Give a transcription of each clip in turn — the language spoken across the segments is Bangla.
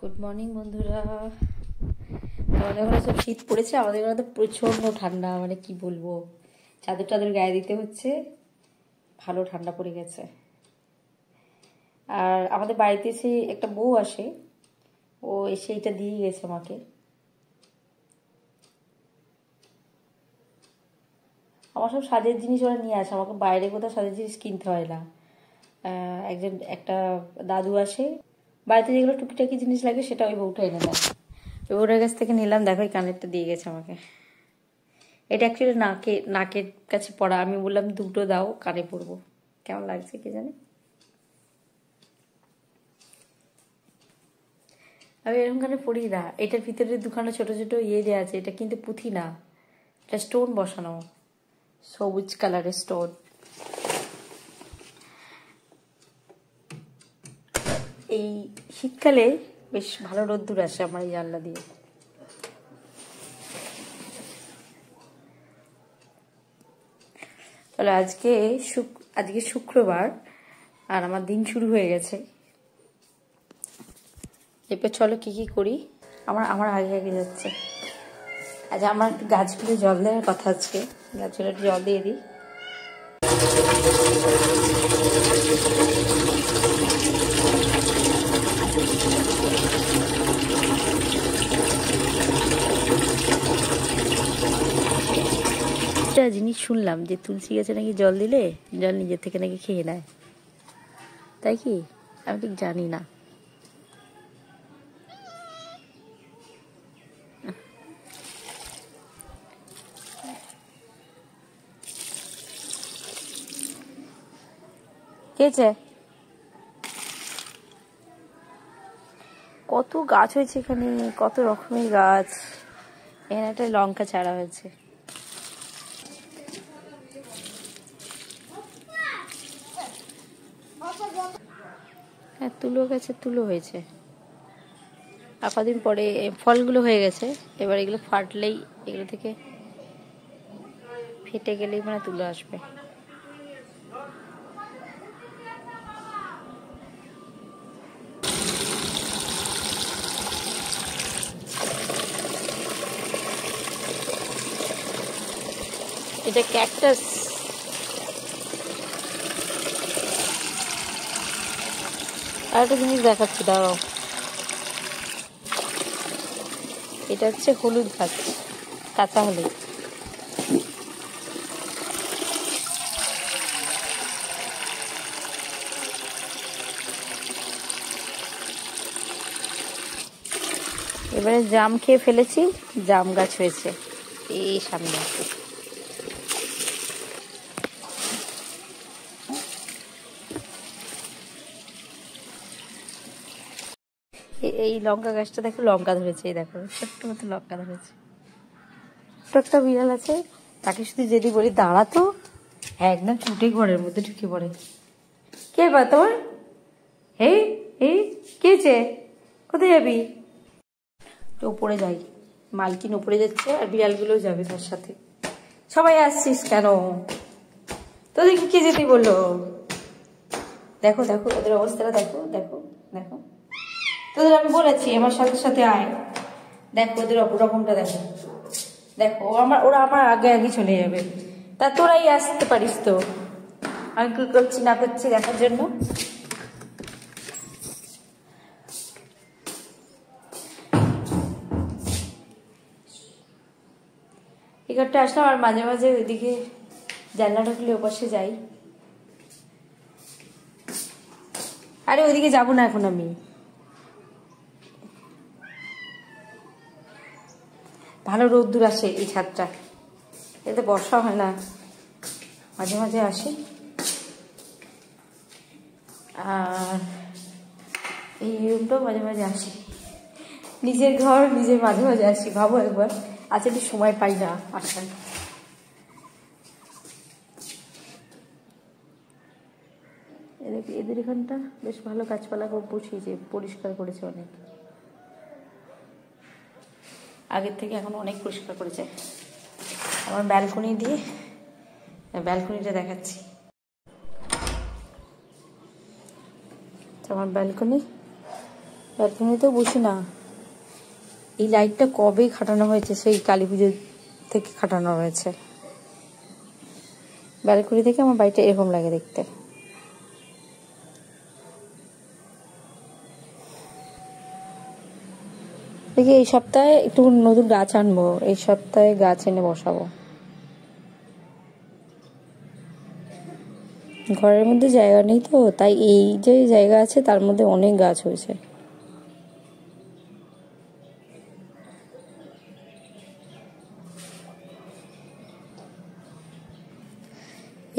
গুড মর্নিং বন্ধুরা। আমাদের ঘরে সব শীত পড়েছে, আমাদের ঘরে তো প্রচণ্ড ঠান্ডা, মানে কি বলবো, চাদর টাদর গায়ে দিতে হচ্ছে, ভালো ঠান্ডা পড়ে গেছে। আর আমাদের বাড়িতে এসে একটা বউ আসে, ও এসে এটা দিয়ে গেছে আমাকে। আমার সব সাজের জিনিস ওরা নিয়ে আসে, আমাকে বাইরে কোথাও সাজের জিনিস কিনতে হয় না। একটা দাদু আসে, বাড়িতে যেগুলো টুকিটাকি জিনিস লাগে সেটা ওই বউটা এনে দেয়। ওই বউটার কাছ থেকে নিলাম, দেখো এই কানেরটা দিয়ে গেছে আমাকে। এটা অ্যাকচুয়ালি নাকের কাছে পড়া, আমি বললাম দুটো দাও, কানে পরবো। কেমন লাগছে কে জানে। আমি এরকম কানে পড়ি না। এটার ভিতরে দুখানা ছোট ছোট দেওয়া আছে, এটা কিন্তু পুঁথি না, এটা স্টোন বসানো, সবুজ কালারের স্টোন। এই শীতকালে বেশ ভালো রোদ্দুর আসে আমার এই জানলা দিয়ে। তাহলে আজকে শুক্রবার, আর আমার দিন শুরু হয়ে গেছে। এরপর চলো কি কি করি। আমার আগে আগে যাচ্ছে। আচ্ছা, আমার একটু গাছগুলো জল দেওয়ার কথা, আজকে গাছগুলো একটু জল দিয়ে দিই। একটা জিনিস শুনলাম যে তুলসী গাছে নাকি জল দিলে জল নিজের থেকে নাকি খেয়ে নেয়, তাই কি? আমি ঠিক জানি না। খেয়েছে? কত গাছ হয়েছে এখানে, কত রকমের গাছ। এখানে একটা লঙ্কা চারা হয়েছে। হ্যাঁ, তুলো গাছে তুলো হয়েছে। আর কদিন পরে ফলগুলো হয়ে গেছে, এবার এগুলো ফাটলেই, এগুলো থেকে ফেটে গেলেই মানে তুলো আসবে। এটা ক্যাকটাস। আর একটা জিনিস দেখাচ্ছি, দাঁড়াও। এটা হচ্ছে হলুদ গাছ, কাঁচা হলুদ। এবারে জাম খেয়ে ফেলেছি, জাম গাছ হয়েছে এই সামনে। এই লঙ্কা গাছটা দেখো, লঙ্কা ধরেছে, এই দেখো ছোট্ট মতো লঙ্কা ধরেছে। একটা বিড়াল আছে, তাকে শুধু যদি বলি দাঁড়াতো, একদম ছুটে ঘরের মধ্যে ঢুকে পড়ে। কে বা তোর? এই এই কে? কোথায় যাবি? ওপরে যাই, মালকিন ওপরে যাচ্ছে, আর বিড়ালগুলোও যাবে তার সাথে। সবাই আসছিস কেন? তোদেরকে কে যেতে বললো? দেখো দেখো ওদের অবস্থাটা, দেখো দেখো দেখো। তোদের আমি বলেছি আমার সাথে সাথে আয়। দেখো ওদের অপরকমটা দেখো, দেখো ওরা আমার আগে আগে চলে যাবে। তা তোরাই আসতে পারিস তো, আমি কি করছি না করছি দেখার জন্য। এই ঘরটা আসলাম, আর মাঝে মাঝে ওইদিকে জানলাটা খুলে ওপাশে যাই। আরে ওইদিকে যাবো না এখন আমি। ভালো রোদ্দুর আসে এই ছাদটা, এতে বর্ষা হয় না, মাঝে মাঝে আসি। আর এই রুমটাও মাঝে মাঝে আসি। নিজের ঘর নিজের মাঝে মাঝে আসি, ভাবো একবার। আজ একটু সময় পাই না আসার। এদের এখানটা বেশ ভালো গাছপালা বসিয়েছে, পরিষ্কার করেছে অনেক, আগের থেকে এখন অনেক পরিষ্কার করেছে। আমার ব্যালকনি দিয়ে, ব্যালকনিটা দেখাচ্ছি। আমার ব্যালকনি, ব্যালকনিতেও বসি না। এই লাইটটা কবে খাটানো হয়েছে, সেই কালী পুজো থেকে খাটানো হয়েছে। ব্যালকনি থেকে আমার বাড়িটা এরকম লাগে দেখতে। দেখি এই সপ্তাহে একটু নতুন গাছ আনবো, এই সপ্তাহে গাছ এনে বসাবো। ঘরের মধ্যে জায়গা নেই তো, তাই এই যে জায়গা আছে তার মধ্যে অনেক গাছ হয়েছে।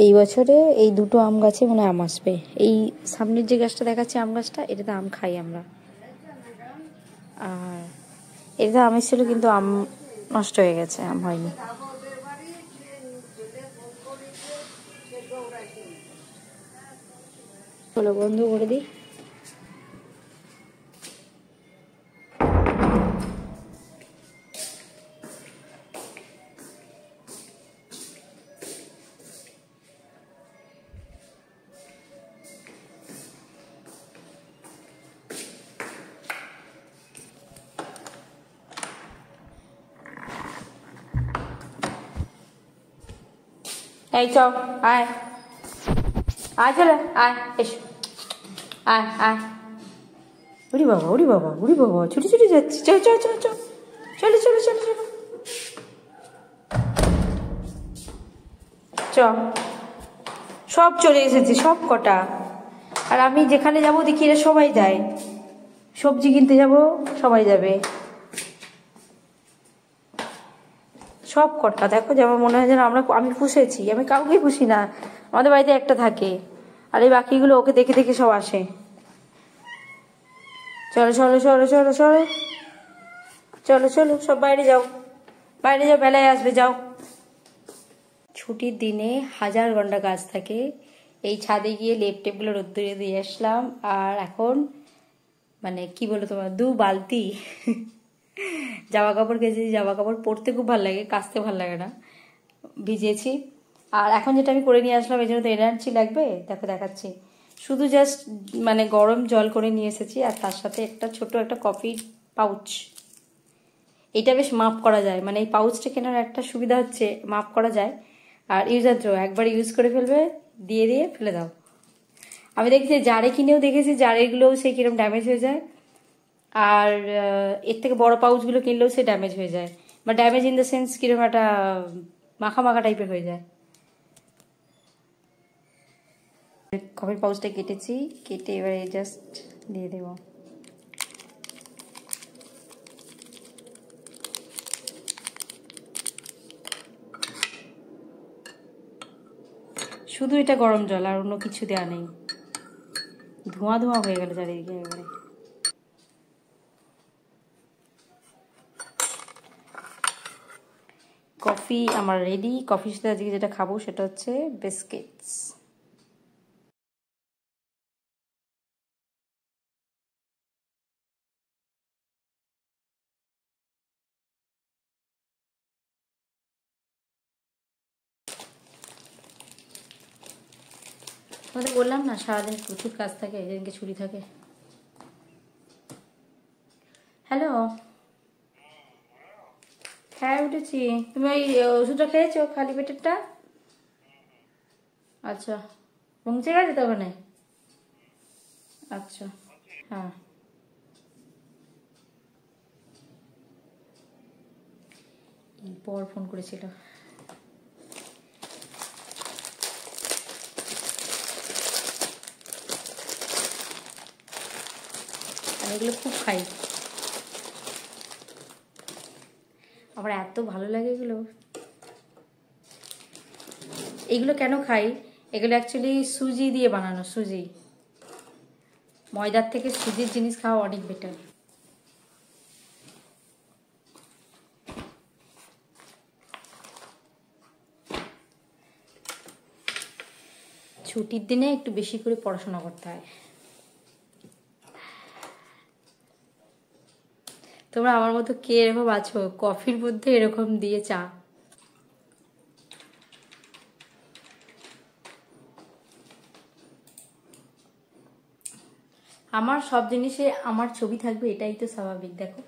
এই বছরে এই দুটো আম গাছে মনে হয় আম আসবে। এই সামনের যে গাছটা দেখাচ্ছে আম গাছটা, এটাতে আম খাই আমরা। আর এটাতে আম এসেছিল কিন্তু আম নষ্ট হয়ে গেছে, আম হয়নি। চলো বন্ধ করে দিই। এই চ আয় আয়, চলে আয়, এসো আয় আয়। উড়ি বাবা উড়ি বাবা উড়ি বাবা, ছুটি ছুটি যাচ্ছি। চল চল চল চল, চলো চলো চলো চলো চ। সব চলে এসেছে, সব কটা। আর আমি যেখানে যাবো দেখি এরা সবাই যায়। সবজি কিনতে যাব, সবাই যাবে। সব কটা দেখো, যেমন মনে হয় যেন আমি পুষেছি। আমি কাউকেই পুষি না, আমাদের বাড়িতে একটা থাকে। আর এই বাকিগুলো ওকে দেখে দেখে সব আসে। চলো চলো চলো চলো চলো চলো চলো, সব বাইরে যাও, বাইরে যাও, বেলায় আসবে, যাও। ছুটির দিনে 1000 ঘন্টা কাজ থাকে। এই ছাদে গিয়ে লেপ টেপগুলো রোদ্দুরে দিয়ে আসলাম। আর এখন মানে কি বলো তোমার, 2 বালতি জামা কাপড় কেচেছি। জামা কাপড় পরতে খুব ভালো লাগে, কাচতে ভালো লাগে না, ভিজিয়েছি। আর এখন যেটা আমি করে নিয়ে আসলাম, এই জন্য তো এনার্জি লাগবে, দেখো দেখাচ্ছি। শুধু জাস্ট মানে গরম জল করে নিয়ে এসেছি, আর তার সাথে একটা ছোট একটা কফি পাউচ। এটা বেশ মাপ করা যায়, মানে এই পাউচটা কেনার একটা সুবিধা হচ্ছে মাপ করা যায়। আর ইউজার থ্রো, একবার ইউজ করে ফেলবে, দিয়ে দিয়ে ফেলে দাও। আমি দেখছি জারে কিনেও দেখেছি, জারেগুলোও সেই কিরম ড্যামেজ হয়ে যায়। আর এর থেকে বড় পাউচগুলো কিনলেও সে ড্যামেজ হয়ে যায়, বা ড্যামেজ ইন দ্য সেন্স কিরকম একটা মাখা মাখা টাইপের হয়ে যায়। কফির পাউচটা কেটেছি, কেটে এবারে জাস্ট দিয়ে দেব। শুধু এটা গরম জল, আর অন্য কিছু দেওয়া নেই। ধোঁয়া ধোঁয়া হয়ে গেল চারিদিকে এবারে। কফি আমার রেডি। কফির সাথে আজকে যেটা খাবো সেটা হচ্ছে বিস্কিটস। তোমাদের বললাম না সারাদিন প্রচুর কাজ থাকে, যেদিনকে ছুটি থাকে। হ্যালো, হ্যাঁ উঠেছি। তুমি ওই ওষুধটা খেয়েছো খালি পেটেরটা? আচ্ছা, পৌঁছে গেছে তো ওখানে? আচ্ছা, হ্যাঁ। পর ফোন করেছিল। আমি এগুলো খুব খাই, আমার এত ভালো লাগে এগুলো। এগুলো কেন খাই, এগুলো অ্যাকচুয়ালি সুজি দিয়ে বানানো। সুজি, ময়দার থেকে সুজির জিনিস খাওয়া অনেক বেটার। ছুটির দিনে একটু বেশি করে পড়াশোনা করতে হয়। তোমরা আমার মতো কে এরকম আছো, কফির মধ্যে এরকম দিয়ে চা? আমার সব জিনিসে আমার ছবি থাকবে, এটাই তো স্বাভাবিক। দেখো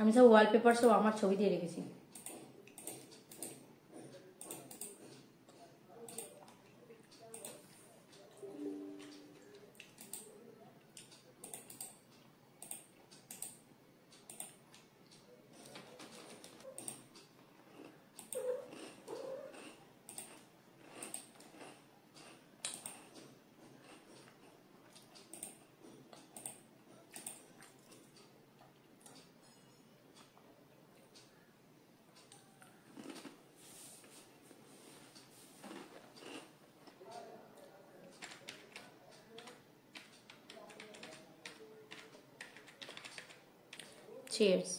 আমি সব ওয়ালপেপার সব আমার ছবি দিয়ে রেখেছি। চিয়ার্স।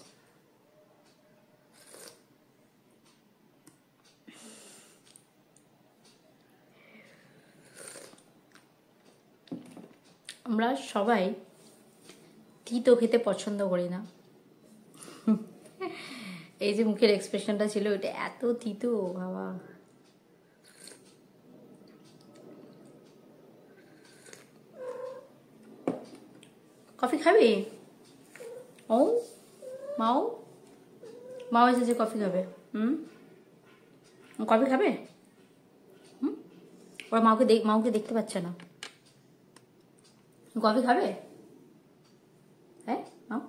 আমরা সবাই তিতো খেতে পছন্দ করি না। এই যে মুখের এক্সপ্রেশনটা ছিল, এটা এত তিতো বাবা। কফি খাবি? ও মাও, মাও এসেছে, কফি খাবে। কফি খাবে? ওরা মাকে দেখতে পাচ্ছে না। কফি খাবে? হ্যাঁ মাও,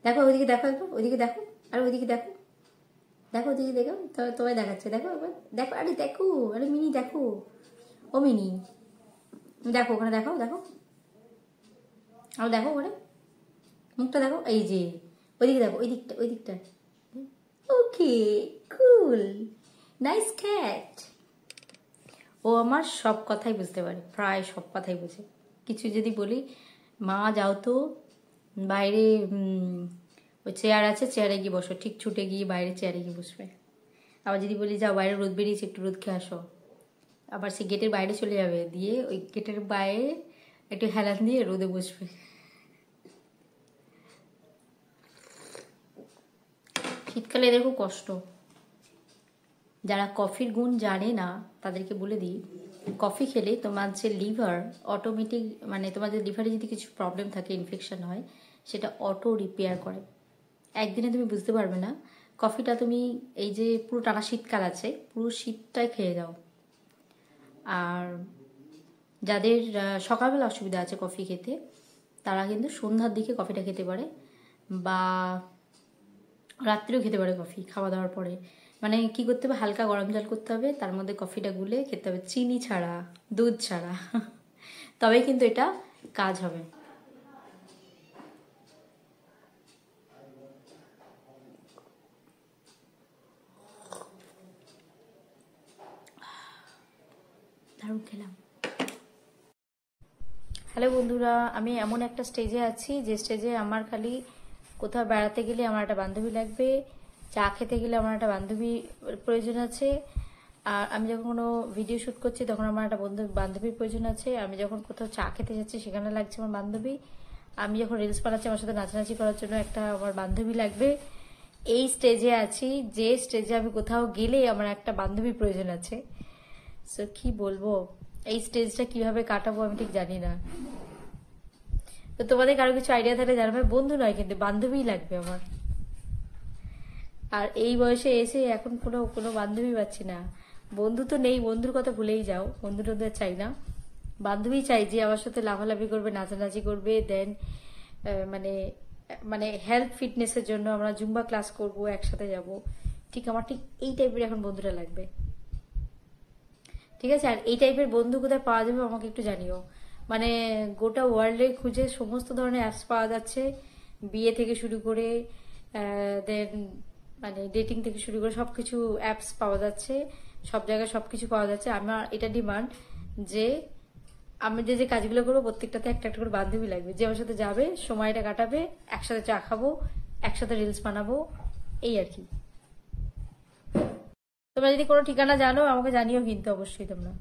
দেখো ওইদিকে, দেখো একবার ওইদিকে দেখো, আর ওইদিকে দেখো, দেখো ওইদিকে দেখো, তোমায় দেখাচ্ছে, দেখো একবার দেখো, আরে দেখো, আরে মিনি দেখো, ও মিনি দেখো ওখানে, দেখো দেখো, আর দেখো ওখানে মুখটা দেখো, এই যে ওইদিকে দেখো, ওই দিকটা, ওই দিকটা। ওকে কুল, নাইস ক্যাট। ও আমার সব কথাই বুঝতে পারে, প্রায় সব কথাই বুঝে। কিছু যদি বলি, মা যাও তো বাইরে, ওই চেয়ার আছে, চেয়ারে গিয়ে বসো, ঠিক ছুটে গিয়ে বাইরে চেয়ারে গিয়ে বসবে। আবার যদি বলি যাও বাইরে রোদ বেরিয়েছে, একটু রোদ খেয়ে আসো, আবার সে গেটের বাইরে চলে যাবে, দিয়ে ওই গেটের বাইরে একটু হেলান দিয়ে রোদে বসবে। শীতকালে এদের খুব কষ্ট। যারা কফির গুণ জানে না তাদেরকে বলে দিই, কফি খেলে তোমার যে লিভার অটোমেটিক, মানে তোমাদের লিভারে যদি কিছু প্রবলেম থাকে, ইনফেকশন হয়, সেটা অটো রিপেয়ার করে। একদিনে তুমি বুঝতে পারবে না। কফিটা তুমি এই যে পুরো টানা শীতকাল আছে, পুরো শীতটাই খেয়ে যাও। আর যাদের সকালবেলা অসুবিধা আছে কফি খেতে, তারা কিন্তু সন্ধ্যার দিকে কফিটা খেতে পারে, বা রাত্রেও খেতে পারে কফি খাওয়া দাওয়ার পরে। মানে কি করতে হবে, হালকা গরম জল করতে হবে, তার মধ্যে কফিটা গুলে খেতে হবে, চিনি ছাড়া, দুধ ছাড়া। তবে কিন্তু এটা কাজ হবে। দারুণ খেলাম। হ্যালো বন্ধুরা, আমি এমন একটা স্টেজে আছি যে স্টেজে আমার খালি কোথাও বেড়াতে গেলে আমার একটা বান্ধবী লাগবে, চা খেতে গেলে আমার একটা বান্ধবী প্রয়োজন আছে, আর আমি যখন কোনো ভিডিও শ্যুট করছি তখন আমার একটা বান্ধবীর প্রয়োজন আছে, আমি যখন কোথাও চা খেতে যাচ্ছি সেখানে লাগছে আমার বান্ধবী, আমি যখন রিলস বানাচ্ছি আমার সাথে নাচানাচি করার জন্য একটা আমার বান্ধবী লাগবে। এই স্টেজে আছি যে স্টেজে আমি কোথাও গেলে আমার একটা বান্ধবী প্রয়োজন আছে। সো কি বলবো, এই স্টেজটা কিভাবে কাটাবো আমি ঠিক জানি না। তো তোমাদের কারো কিছু আইডিয়া থাকলে জানাবে। বন্ধু নয় কিন্তু বান্ধবী লাগবে আমার। আর এই বয়সে এসে এখন কোনো বান্ধবী পাচ্ছি না। বন্ধু তো নেই, বন্ধুর কথা ভুলেই যাও, বন্ধু টন্ধু চাই না, বান্ধবী চাই যে আমার সাথে লাফালাফি করবে, নাচানাচি করবে, দেন মানে মানে হেলথ ফিটনেসের জন্য আমরা জুম্বা ক্লাস করব, একসাথে যাব। আমার ঠিক এই টাইপের এখন বন্ধুরা লাগবে। ঠিক আছে, আর এই টাইপের বন্ধু কোথায় পাওয়া যাবে আমাকে একটু জানিও। মানে গোটা ওয়ার্ল্ডে খুঁজে সমস্ত ধরনের অ্যাপস পাওয়া যাচ্ছে, বিয়ে থেকে শুরু করে দেন মানে ডেটিং থেকে শুরু করে সবকিছু অ্যাপস পাওয়া যাচ্ছে, সব জায়গায় সবকিছু পাওয়া যাচ্ছে। আমার এটা ডিমান্ড যে আমি যে যে কাজগুলো করবো প্রত্যেকটাতে একটা একটা করে বান্ধবী লাগবে, যে আমার সাথে যাবে, সময়টা কাটাবে, একসাথে চা খাবো, একসাথে রিলস বানাবো, এই আর কি। তোমরা যদি কোনো ঠিকানা জানো আমাকে জানিও কিন্তু অবশ্যই তোমরা।